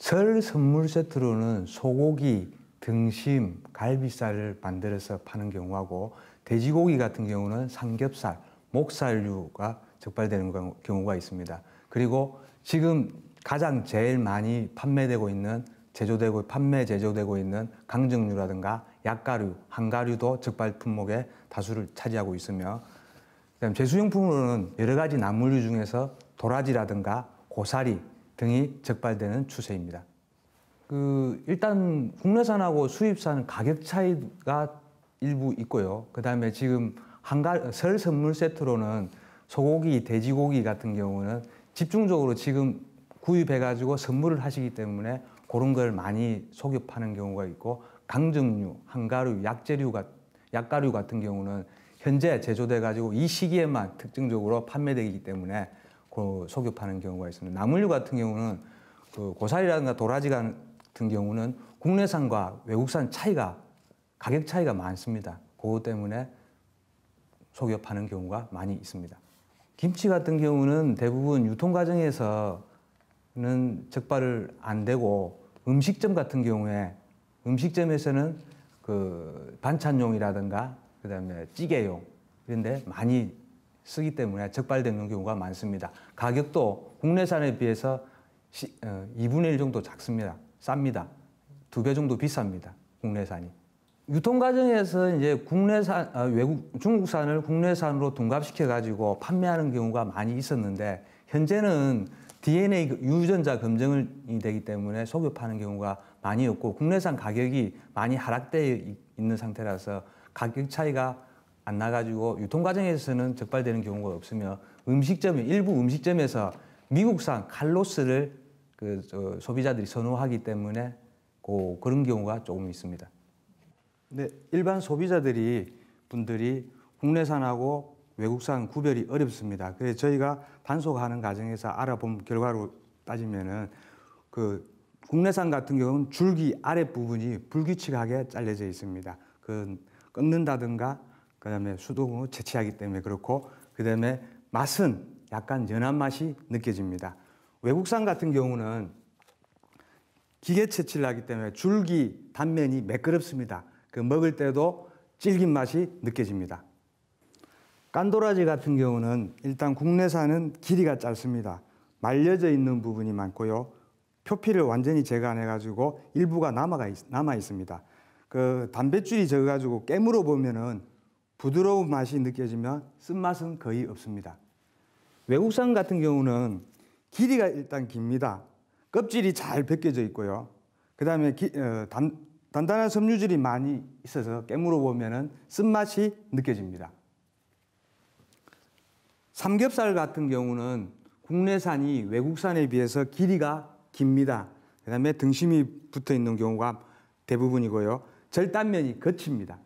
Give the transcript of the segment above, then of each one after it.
설 선물 세트로는 소고기, 등심, 갈비살을 만들어서 파는 경우하고 돼지고기 같은 경우는 삼겹살, 목살류가 적발되는 경우가 있습니다. 그리고 지금 가장 제일 많이 판매되고 있는 제조되고 있는 강정류라든가 약가류, 한가류도 적발 품목의 다수를 차지하고 있으며, 그다음 제수용품으로는 여러 가지 나물류 중에서 도라지라든가 고사리 등이 적발되는 추세입니다. 일단 국내산하고 수입산 가격 차이가 일부 있고요. 그다음에 지금 설 선물 세트로는 소고기, 돼지고기 같은 경우는 집중적으로 지금 구입해가지고 선물을 하시기 때문에 그런 걸 많이 속여 파는 경우가 있고, 강정류, 한가류, 약가류 같은 경우는 현재 제조돼가지고 이 시기에만 특징적으로 판매되기 때문에 속여 파는 경우가 있습니다. 나물류 같은 경우는 고사리라든가 도라지 같은 경우는 국내산과 외국산 가격 차이가 많습니다. 그것 때문에 속여 파는 경우가 많이 있습니다. 김치 같은 경우는 대부분 유통 과정에서는 적발을 안 되고, 음식점 같은 경우에 음식점에서는 반찬용이라든가 그다음에 찌개용 이런 데 많이 쓰기 때문에 적발되는 경우가 많습니다. 가격도 국내산에 비해서 2분의 1 정도 작습니다. 쌉니다. 2배 정도 비쌉니다. 국내산이. 유통 과정에서 이제 중국산을 국내산으로 둔갑시켜 가지고 판매하는 경우가 많이 있었는데, 현재는 DNA 유전자 검증이 되기 때문에 속여 파는 경우가 많이 없고, 국내산 가격이 많이 하락되어 있는 상태라서 가격 차이가 안 나가지고 유통 과정에서는 적발되는 경우가 없으며, 일부 음식점에서 미국산 칼로스를 소비자들이 선호하기 때문에 그런 경우가 조금 있습니다. 근데 일반 분들이 국내산하고 외국산 구별이 어렵습니다. 그래서 저희가 단속하는 과정에서 알아본 결과로 따지면은 국내산 같은 경우는 줄기 아랫부분이 불규칙하게 잘려져 있습니다. 꺾는다든가 그다음에 수동으로 채취하기 때문에 그렇고, 그다음에 맛은 약간 연한 맛이 느껴집니다. 외국산 같은 경우는 기계 채취를 하기 때문에 줄기 단면이 매끄럽습니다. 먹을 때도 질긴 맛이 느껴집니다. 깐도라지 같은 경우는 일단 국내산은 길이가 짧습니다. 말려져 있는 부분이 많고요. 표피를 완전히 제거 안 해가지고 일부가 남아 있습니다. 단백질이 적어가지고 깨물어 보면은 부드러운 맛이 느껴지면 쓴맛은 거의 없습니다. 외국산 같은 경우는 길이가 일단 깁니다. 껍질이 잘 벗겨져 있고요. 그 다음에 단단한 섬유질이 많이 있어서 깨물어 보면은 쓴맛이 느껴집니다. 삼겹살 같은 경우는 국내산이 외국산에 비해서 길이가 깁니다. 그 다음에 등심이 붙어 있는 경우가 대부분이고요. 절단면이 거칩니다.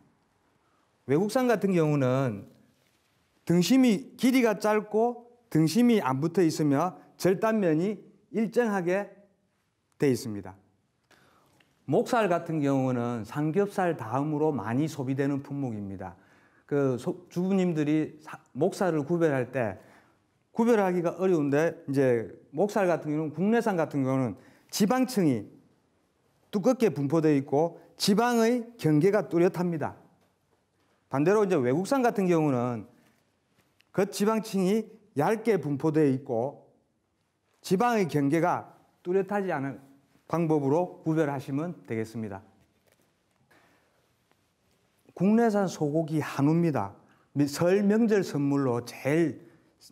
외국산 같은 경우는 길이가 짧고 등심이 안 붙어 있으며 절단면이 일정하게 되어 있습니다. 목살 같은 경우는 삼겹살 다음으로 많이 소비되는 품목입니다. 주부님들이 목살을 구별할 때 구별하기가 어려운데, 이제 목살 같은 경우는 국내산 같은 경우는 지방층이 두껍게 분포되어 있고 지방의 경계가 뚜렷합니다. 반대로 이제 외국산 같은 경우는 겉지방층이 얇게 분포되어 있고 지방의 경계가 뚜렷하지 않은 방법으로 구별하시면 되겠습니다. 국내산 소고기 한우입니다. 설 명절 선물로 제일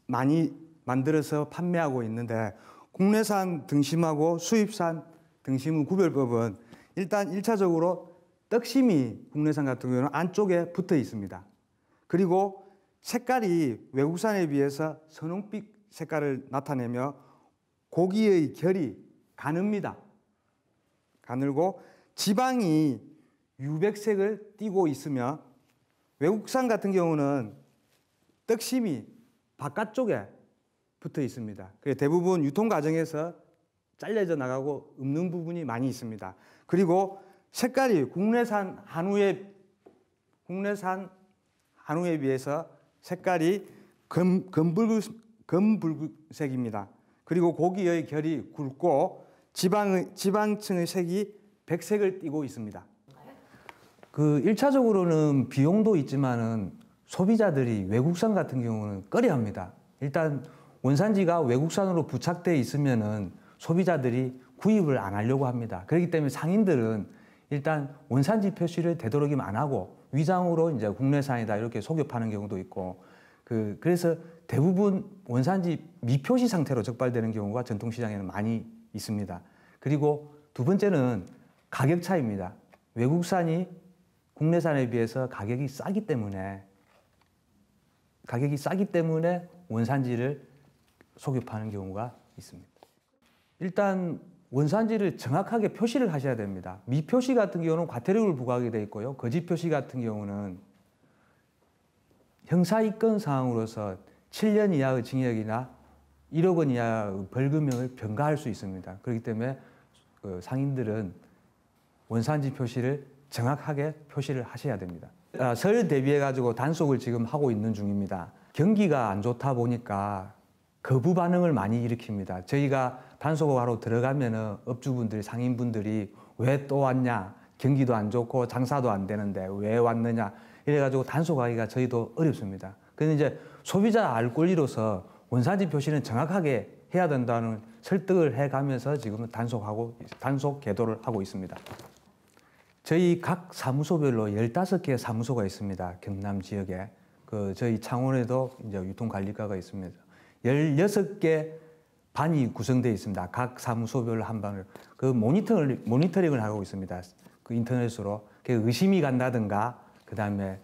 많이 만들어서 판매하고 있는데, 국내산 등심하고 수입산 등심의 구별법은 일단 1차적으로 떡심이 국내산 같은 경우는 안쪽에 붙어 있습니다. 그리고 색깔이 외국산에 비해서 선홍빛 색깔을 나타내며 고기의 결이 가늡니다. 가늘고 지방이 유백색을 띠고 있으며, 외국산 같은 경우는 떡심이 바깥쪽에 붙어 있습니다. 그래서 대부분 유통 과정에서 잘려져 나가고 없는 부분이 많이 있습니다. 그리고 색깔이 국내산 한우에 비해서 색깔이 검붉은색입니다. 그리고 고기의 결이 굵고 지방층의 색이 백색을 띠고 있습니다. 그 1차적으로는 비용도 있지만은 소비자들이 외국산 같은 경우는 꺼려합니다. 일단 원산지가 외국산으로 부착되어 있으면은 소비자들이 구입을 안 하려고 합니다. 그렇기 때문에 상인들은 일단 원산지 표시를 되도록이면 안 하고 위장으로 이제 국내산이다 이렇게 속여 파는 경우도 있고 그래서 대부분 원산지 미표시 상태로 적발되는 경우가 전통시장에는 많이 있습니다. 그리고 두 번째는 가격 차이입니다. 외국산이 국내산에 비해서 가격이 싸기 때문에 원산지를 속여 파는 경우가 있습니다. 일단 원산지를 정확하게 표시를 하셔야 됩니다. 미표시 같은 경우는 과태료를 부과하게 되어 있고요. 거짓 표시 같은 경우는 형사입건 사항으로서 7년 이하의 징역이나 1억 원 이하의 벌금형을 병가할 수 있습니다. 그렇기 때문에 상인들은 원산지 표시를 정확하게 표시를 하셔야 됩니다. 설 대비해 가지고 단속을 지금 하고 있는 중입니다. 경기가 안 좋다 보니까 거부 반응을 많이 일으킵니다. 저희가 단속하러 들어가면은 업주분들, 상인분들이 왜 또 왔냐? 경기도 안 좋고 장사도 안 되는데 왜 왔느냐? 이래가지고 단속하기가 저희도 어렵습니다. 그런데 이제 소비자 알 권리로서 원산지 표시는 정확하게 해야 된다는 설득을 해가면서 지금은 단속 계도를 하고 있습니다. 저희 각 사무소별로 15개의 사무소가 있습니다. 경남 지역에. 저희 창원에도 이제 유통관리과가 있습니다. 16개 반이 구성되어 있습니다. 각 사무소별로 한 반을. 모니터링을 하고 있습니다. 인터넷으로. 의심이 간다든가, 그 다음에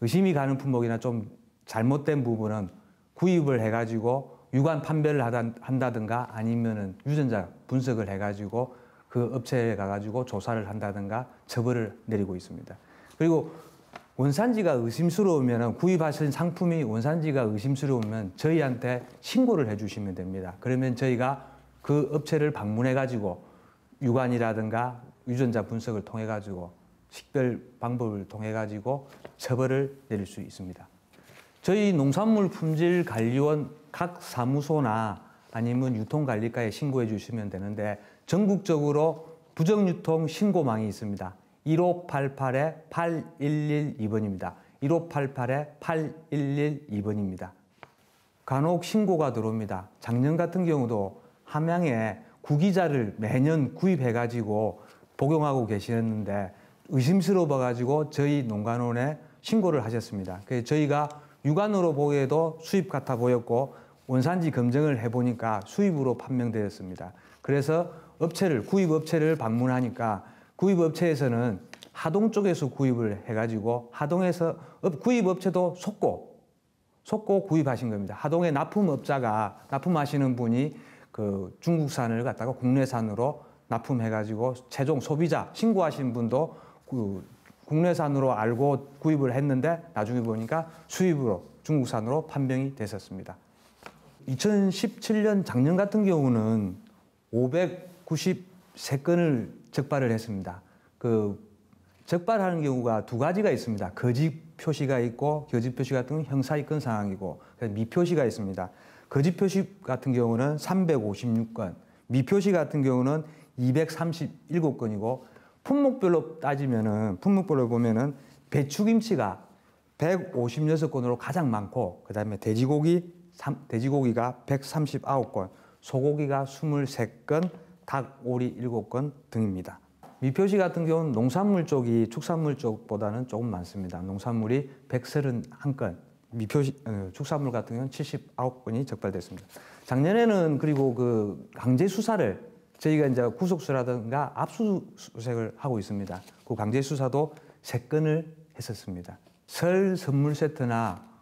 의심이 가는 품목이나 좀 잘못된 부분은 구입을 해가지고 유관 판별을 한다든가 아니면은 유전자 분석을 해가지고 그 업체에 가가지고 조사를 한다든가 처벌을 내리고 있습니다. 그리고 원산지가 의심스러우면 구입하신 상품이 원산지가 의심스러우면 저희한테 신고를 해주시면 됩니다. 그러면 저희가 그 업체를 방문해가지고 유관이라든가 유전자 분석을 통해가지고 식별 방법을 통해가지고 처벌을 내릴 수 있습니다. 저희 농산물 품질 관리원 각 사무소나 아니면 유통관리과에 신고해 주시면 되는데 전국적으로 부정유통 신고망이 있습니다. 1588-8112번입니다. 1588-8112번입니다. 간혹 신고가 들어옵니다. 작년 같은 경우도 함양에 구기자를 매년 구입해가지고 복용하고 계시는데 의심스러워가지고 저희 농관원에 신고를 하셨습니다. 그래서 저희가 육안으로 보기에도 수입 같아 보였고 원산지 검증을 해보니까 수입으로 판명되었습니다. 그래서 구입업체를 방문하니까 구입업체에서는 하동 쪽에서 구입을 해가지고 하동에서 구입업체도 속고 구입하신 겁니다. 하동의 납품하시는 분이 그 중국산을 갖다가 국내산으로 납품해가지고 최종 소비자 신고하신 분도 국내산으로 알고 구입을 했는데 나중에 보니까 수입으로 중국산으로 판명이 됐었습니다. 2017년 작년 같은 경우는 593건을 적발을 했습니다. 적발하는 경우가 두 가지가 있습니다. 거짓 표시가 있고 거짓 표시 같은 경우는 형사입건 상황이고 미표시가 있습니다. 거짓 표시 같은 경우는 356건, 미표시 같은 경우는 237건이고 품목별로 보면은 배추김치가 156건으로 가장 많고 그다음에 돼지고기가 139건, 소고기가 23건, 닭, 오리 7건 등입니다. 미표시 같은 경우는 농산물 쪽이 축산물 쪽보다는 조금 많습니다. 농산물이 131건, 축산물 같은 경우는 79건이 적발됐습니다. 작년에는 그리고 그 강제 수사를 저희가 이제 구속수라든가 압수수색을 하고 있습니다. 그 강제 수사도 3건을 했었습니다. 설 선물 세트나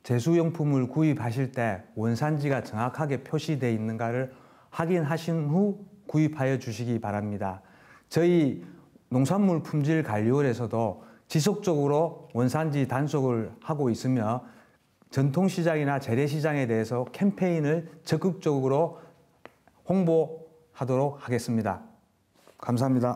제수용품을 구입하실 때 원산지가 정확하게 표시되어 있는가를 확인하신 후 구입하여 주시기 바랍니다. 저희 농산물 품질 관리원에서도 지속적으로 원산지 단속을 하고 있으며 전통시장이나 재래시장에 대해서 캠페인을 적극적으로 홍보하도록 하겠습니다. 감사합니다.